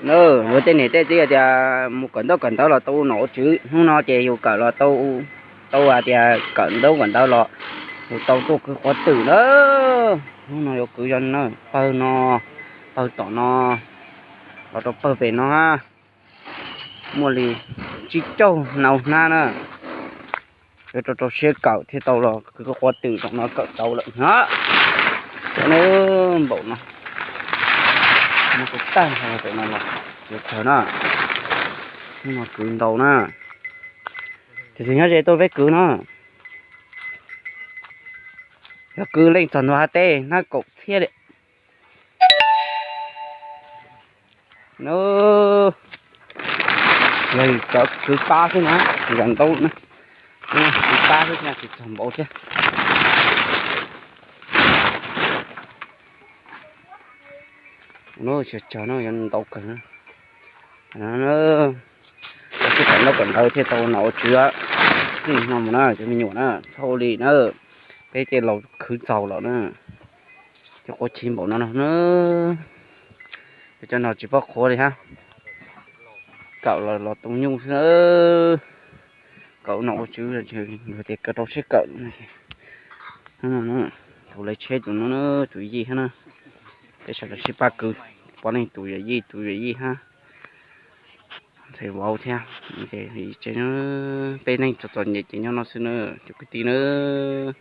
nữa với tên này tên gì thì một cần đó là tôi nổ chứ không nó chỉ yêu cầu là tôi thì cần đó là tôi cứ có từ đó không nó yêu cầu dân nó tao tỏ nó tao tao về nó ha mua lì chỉ châu nào na nữa rồi tao xe cậu thì tao là cứ có từ trong nó cậu tao lận hả cho nên bộ nó cũng tan hay là tụi nó là được thôi nó nhưng mà cứ đầu nè thì nhớ vậy tôi với cứ nó cứ lên thần hoa tê nó cục thiết đấy nó rồi cứ ba thế nữa gần đâu nữa cứ ba thế nha thì thằng bộ chứ nó chờ nó gần đâu cần nó cái cảnh nó còn hơi thế tàu nổ chưa thì mà nó cho mình nhủ nó thôi đi nữa cái lầu khứ dầu lợ nữa cho có chim bộ nó cho nó chỉ bắt khô đi ha cậu là tung nhung nữa cậu nổ chứ là chứ người thì cậu đâu sẽ cậu này tụi lấy chết tụi nó nữa tụi gì ha nó cái sao là sẽ ba cứ bọn này tụi gì ha thì wow theo thì nó bên này cho toàn nhiệt cho nhau nó xin nữa chụp cái tí nữa